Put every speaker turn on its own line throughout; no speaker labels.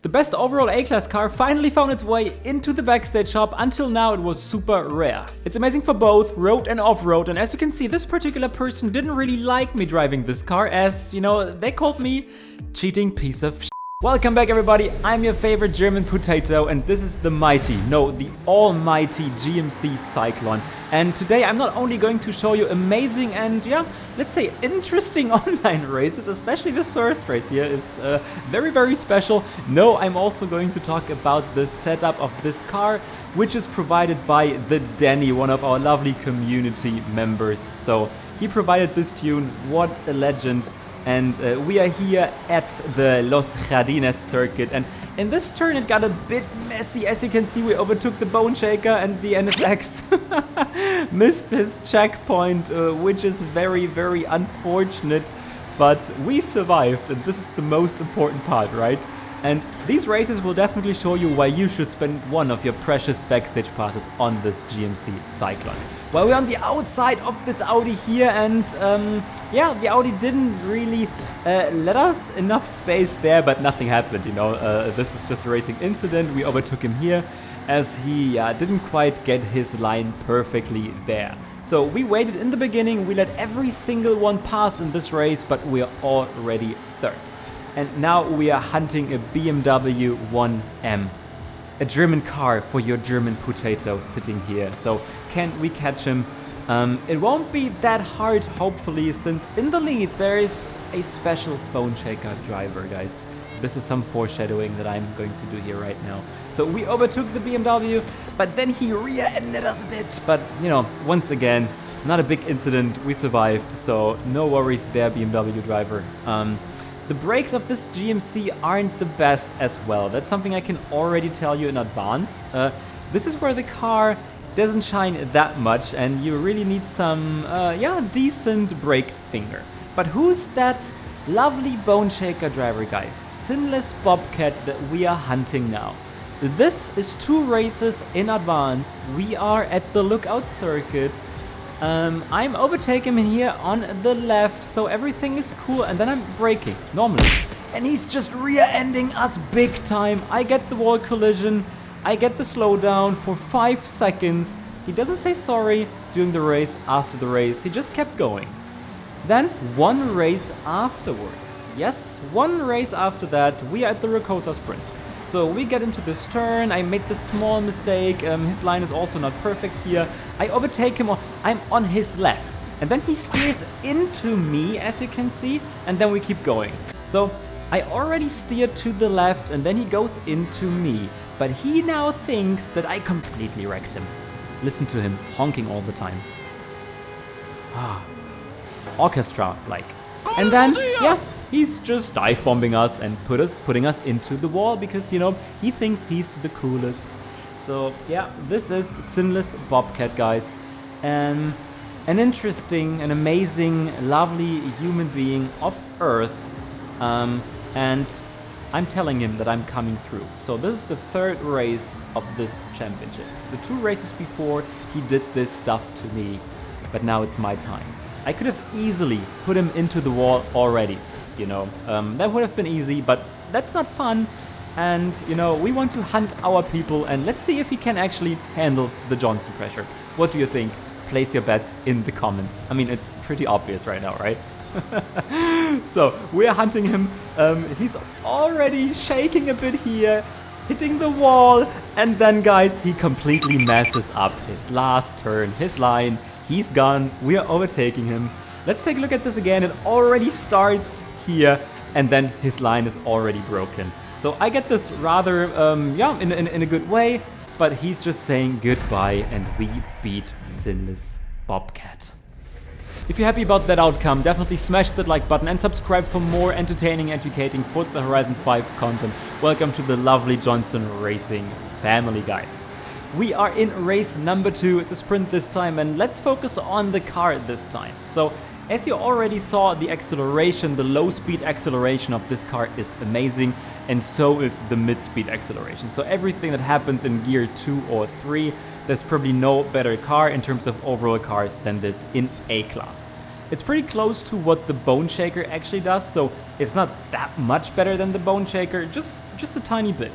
The best overall A-Class car finally found its way into the Backstage shop. Until now it was super rare. It's amazing for both road and off-road, and as you can see, this particular person didn't really like me driving this car, as, you know, they called me cheating piece of shit. Welcome back everybody, I'm your favorite German potato, and this is the mighty, no, the almighty GMC Cyclone. And today I'm not only going to show you amazing and, yeah, let's say interesting online races, especially this first race here is very, very special. No, I'm also going to talk about the setup of this car, which is provided by the Danny, one of our lovely community members. So he provided this tune, what a legend. And we are here at the Los Jardines circuit, and in this turn it got a bit messy. As you can see, we overtook the Bone Shaker and the NSX missed his checkpoint, which is very, very unfortunate, but we survived, and this is the most important part, right? And these races will definitely show you why you should spend one of your precious backstage passes on this GMC Cyclone. Well, we're on the outside of this Audi here, and yeah, the Audi didn't really let us enough space there, but nothing happened, you know. This is just a racing incident. We overtook him here as he didn't quite get his line perfectly there. So we waited in the beginning, we let every single one pass in this race, but we are already third. And now we are hunting a BMW 1M. A German car for your German potato sitting here. So can we catch him? It won't be that hard, hopefully, since in the lead there is a special Bone Shaker driver, guys. This is some foreshadowing that I'm going to do here right now. So we overtook the BMW, but then he rear-ended us a bit. But, you know, once again, not a big incident. We survived, so no worries there, BMW driver. The brakes of this GMC aren't the best as well. That's something I can already tell you in advance. This is where the car doesn't shine that much, and you really need some, yeah, decent brake finger. But who's that lovely Bone Shaker driver, guys? Sinless Bobcat that we are hunting now. This is 2 races in advance. We are at the Lookout circuit. I'm overtaking him here on the left, so everything is cool, and then I'm braking, normally. And he's just rear-ending us big time. I get the wall collision, I get the slowdown for 5 seconds. He doesn't say sorry during the race, after the race, he just kept going. Then, 1 race afterwards. Yes, 1 race after that, we are at the Rocosa Sprint. So we get into this turn, I made this small mistake, his line is also not perfect here. I overtake him, I'm on his left. And then he steers into me, as you can see, and then we keep going. So I already steered to the left, and then he goes into me. But he now thinks that I completely wrecked him. Listen to him, honking all the time. Ah, orchestra-like. And then, yeah, he's just dive-bombing us and putting us into the wall because, you know, he thinks he's the coolest. So, yeah, this is Sinless Bobcat, guys. And an interesting, an amazing, lovely human being of Earth. And I'm telling him that I'm coming through. So this is the 3rd race of this championship. The 2 races before, he did this stuff to me. But now it's my time. I could have easily put him into the wall already. You know, that would have been easy, but that's not fun. And, you know, we want to hunt our people, and let's see if he can actually handle the Johnson pressure. What do you think? Place your bets in the comments. I mean, it's pretty obvious right now, right? So, we're hunting him. He's already shaking a bit here, hitting the wall, and then, guys, he completely messes up his last turn, his line. He's gone. We are overtaking him. Let's take a look at this again. It already starts here, and then his line is already broken. So I get this rather, yeah, in a good way, but he's just saying goodbye, and we beat Sinless Bobcat. If you're happy about that outcome, definitely smash that like button and subscribe for more entertaining, educating Forza Horizon 5 content. Welcome to the lovely Johnson Racing family, guys. We are in race number 2, it's a sprint this time, and let's focus on the car this time. So, as you already saw, the acceleration, the low speed acceleration of this car is amazing, and so is the mid speed acceleration. So everything that happens in gear 2 or 3, there's probably no better car in terms of overall cars than this in A-Class. It's pretty close to what the Bone Shaker actually does, so It's not that much better than the Bone Shaker, just a tiny bit.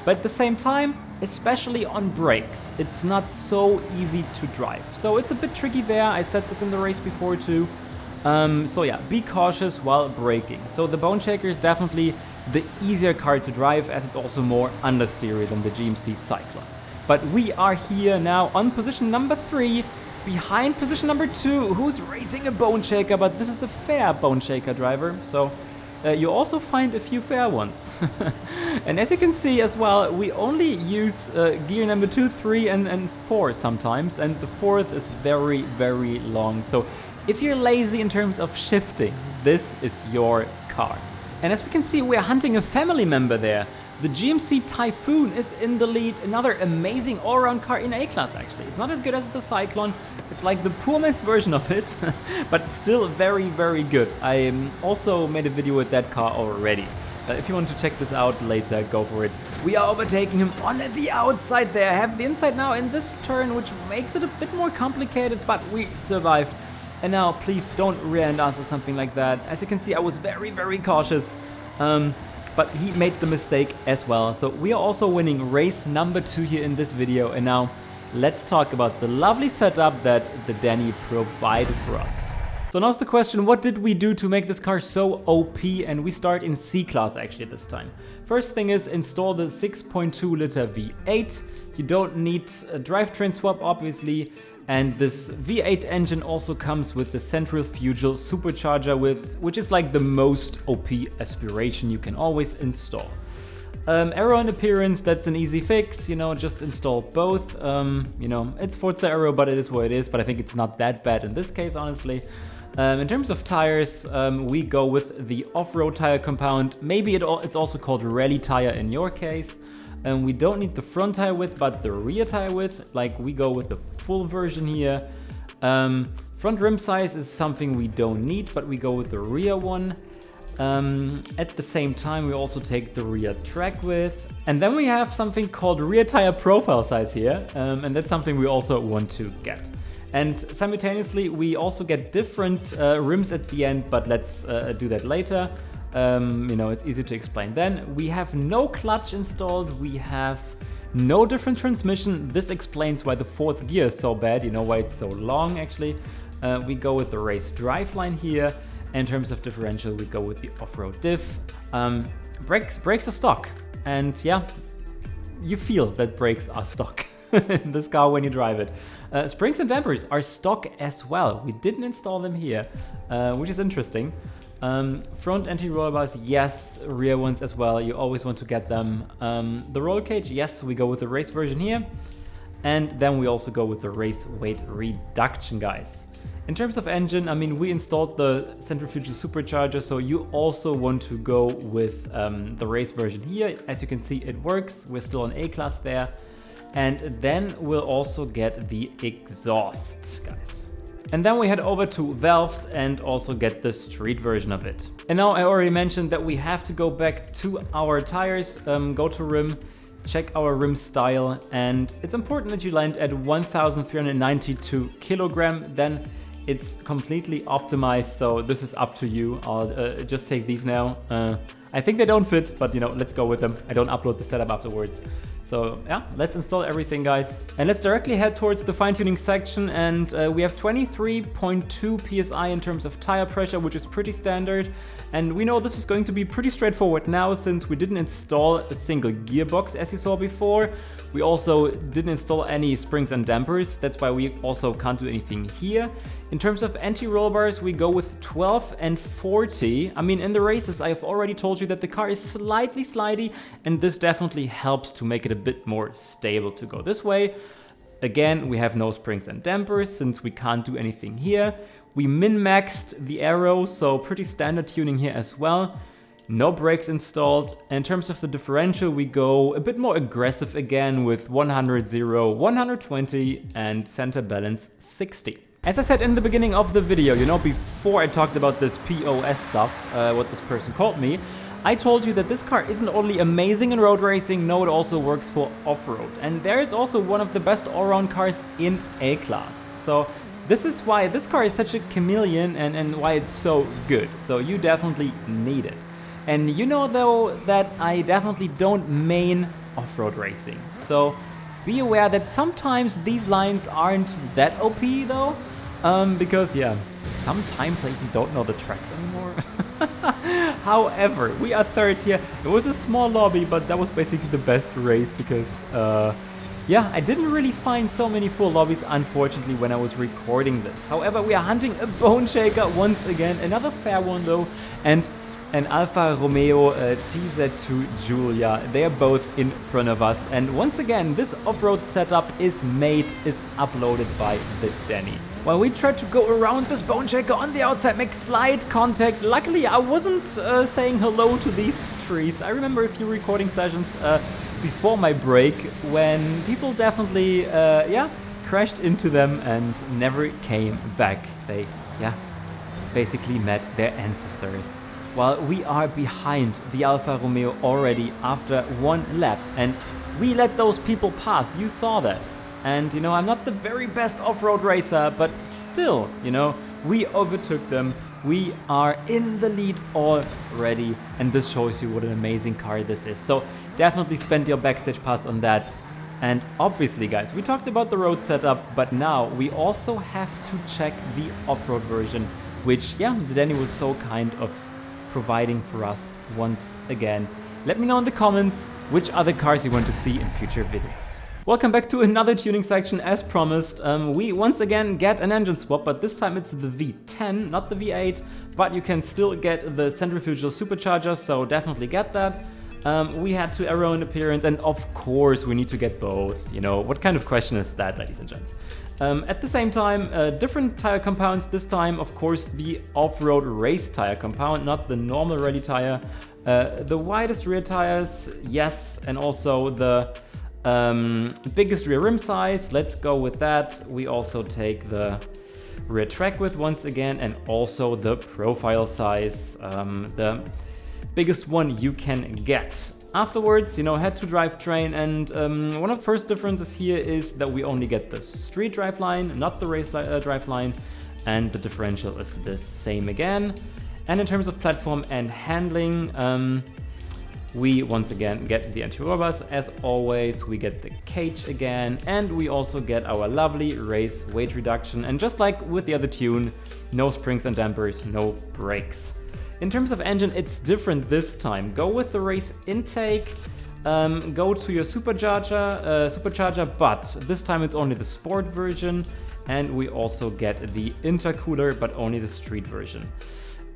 But at the same time, especially on brakes, it's not so easy to drive. So it's a bit tricky there. I said this in the race before too. So yeah, be cautious while braking. So the Bone Shaker is definitely the easier car to drive, as it's also more understeery than the GMC Cyclone. But we are here now on position number 3, behind position number 2, who's racing a Bone Shaker, but this is a fair Bone Shaker driver, so you also find a few fair ones. And as you can see as well, we only use gear number 2, 3 and 4 sometimes, and the 4th is very, very long. So if you're lazy in terms of shifting, this is your car. And as we can see, we're hunting a family member there. The GMC Typhoon is in the lead, another amazing all-around car in A-Class actually. It's not as good as the Cyclone, it's like the poor man's version of it, but still very, very good. I also made a video with that car already. If you want to check this out later, go for it. We are overtaking him on the outside there. I have the inside now in this turn, which makes it a bit more complicated, but we survived. And now please don't rear-end us or something like that. As you can see, I was very, very cautious. But he made the mistake as well. So we are also winning race number 2 here in this video. And now let's talk about the lovely setup that the Danny provided for us. So now's the question, what did we do to make this car so OP? And we start in C-Class actually this time. First thing is install the 6.2 liter V8. You don't need a drivetrain swap obviously. And this V8 engine also comes with the central fugal supercharger, which is like the most OP aspiration you can always install. Aero and appearance, that's an easy fix, you know, just install both. You know, it's Forza Aero, but it is what it is, but I think it's not that bad in this case, honestly. In terms of tires, we go with the off-road tire compound. Maybe it's also called rally tire in your case. We don't need the front tire width, but the rear tire width, like we go with the full version here. Front rim size is something we don't need, but we go with the rear one. At the same time, we also take the rear track width. And then we have something called rear tire profile size here, and that's something we also want to get. And simultaneously, we also get different rims at the end, but let's do that later. You know, it's easy to explain. Then we have no clutch installed, we have no different transmission. This explains why the 4th gear is so bad, you know, why it's so long actually. We go with the race driveline here. In terms of differential, we go with the off-road diff. Brakes are stock, and yeah, you feel that brakes are stock in this car when you drive it. Springs and dampers are stock as well. We didn't install them here, which is interesting. Front anti-roll bars, yes, rear ones as well, you always want to get them. The roll cage, yes, we go with the race version here. And then we also go with the race weight reduction, guys. In terms of engine, I mean, we installed the centrifugal supercharger, so you also want to go with the race version here. As you can see, it works. We're still on A-Class there. And then we'll also get the exhaust, guys. And then we head over to valves and also get the street version of it. And now I already mentioned that we have to go back to our tires, go to rim, check our rim style, and it's important that you land at 1,392 kilogram, then it's completely optimized, so this is up to you. I'll just take these now. I think they don't fit, but you know, let's go with them. I don't upload the setup afterwards. So yeah, let's install everything, guys. And let's directly head towards the fine-tuning section, and we have 23.2 PSI in terms of tire pressure, which is pretty standard. And we know this is going to be pretty straightforward now, since we didn't install a single gearbox as you saw before. We also didn't install any springs and dampers, that's why we also can't do anything here. In terms of anti-roll bars, we go with 12 and 40. I mean, in the races, I have already told you that the car is slightly slidey, and this definitely helps to make it a bit more stable to go this way. Again, we have no springs and dampers, since we can't do anything here. We min-maxed the aero, so pretty standard tuning here as well. No brakes installed. In terms of the differential, we go a bit more aggressive again with 100, 0, 120 and center balance 60. As I said in the beginning of the video, you know, before I talked about this POS stuff, what this person called me, I told you that this car isn't only amazing in road racing, no, it also works for off-road. And there it's also one of the best all-round cars in A-Class. So this is why this car is such a chameleon and why it's so good. So you definitely need it. And you know though that I definitely don't main off-road racing. So be aware that sometimes these lines aren't that OP though. Because yeah, sometimes I even don't know the tracks anymore. However, we are third here. It was a small lobby, but that was basically the best race because yeah, I didn't really find so many full lobbies, unfortunately, when I was recording this. However, we are hunting a bone shaker once again, another fair one though, and an Alfa Romeo TZ2 Giulia. They are both in front of us. And once again, this off-road setup is uploaded by the Danny. While we tried to go around this bone shaker on the outside, make slight contact. Luckily, I wasn't saying hello to these trees. I remember a few recording sessions before my break when people definitely, yeah, crashed into them and never came back. They, yeah, basically met their ancestors. While we are behind the Alfa Romeo already after one lap, and we let those people pass, you saw that. And you know, I'm not the very best off-road racer, but still, you know, we overtook them. We are in the lead already, and this shows you what an amazing car this is. So definitely spend your backstage pass on that. And obviously, guys, we talked about the road setup, but now we also have to check the off-road version, which, yeah, Danny was so kind of providing for us once again. Let me know in the comments which other cars you want to see in future videos. Welcome back to another tuning section as promised. We once again get an engine swap, but this time it's the V10, not the V8, but you can still get the centrifugal supercharger, so definitely get that. We had to aero in appearance, and of course we need to get both. You know, what kind of question is that, ladies and gents? At the same time, different tire compounds. This time, of course, the off-road race tire compound, not the normal rally tire. The widest rear tires, yes, and also the biggest rear rim size. Let's go with that. We also take the rear track width once again, and also the profile size, the biggest one you can get. Afterwards, you know, head to drivetrain, and one of the first differences here is that we only get the street driveline, not the race driveline, and the differential is the same again. And in terms of platform and handling, we once again get the anti-roll bars as always, we get the cage again, and we also get our lovely race weight reduction. And just like with the other tune, no springs and dampers, no brakes. In terms of engine, it's different this time. Go with the race intake, go to your supercharger, but this time it's only the sport version, and we also get the intercooler, but only the street version.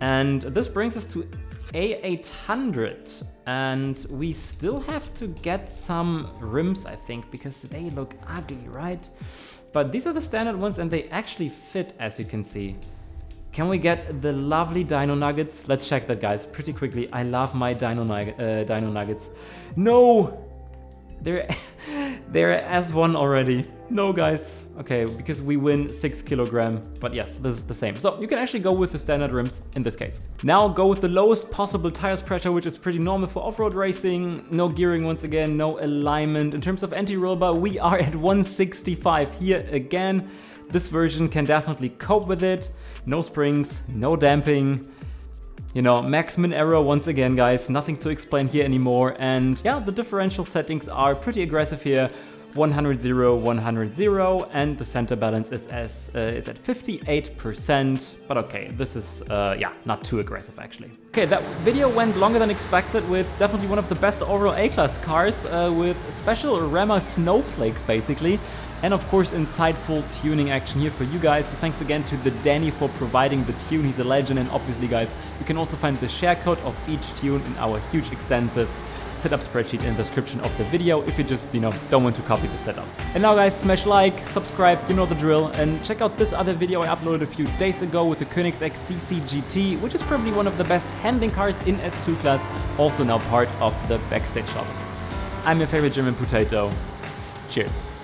And this brings us to A800, and we still have to get some rims, I think, because they look ugly, right? But these are the standard ones, and they actually fit, as you can see. Can we get the lovely Dino Nuggets? Let's check that, guys, pretty quickly. I love my Dino Nuggets. No! They're S1 already. No, guys. Okay, because we win 6 kilogram. But yes, this is the same. So you can actually go with the standard rims in this case. Now go with the lowest possible tires pressure, which is pretty normal for off-road racing. No gearing once again, no alignment. In terms of anti-roll bar, we are at 165 here again. This version can definitely cope with it. No springs, no damping. You know, max min aero once again, guys. Nothing to explain here anymore. And yeah, the differential settings are pretty aggressive here. 100, 0, 100, 0, and the center balance is at 58%. But okay, this is yeah, not too aggressive actually. Okay, that video went longer than expected with definitely one of the best overall A-class cars with special Rammer snowflakes basically. And of course, insightful tuning action here for you guys. So thanks again to the Danny for providing the tune. He's a legend. And obviously, guys, you can also find the share code of each tune in our huge extensive setup spreadsheet in the description of the video if you just, you know, don't want to copy the setup. And now, guys, smash like, subscribe, you know the drill, and check out this other video I uploaded a few days ago with the Koenigsegg CC GT, which is probably one of the best handling cars in S2 class, also now part of the Backstage shop. I'm your favorite German potato. Cheers.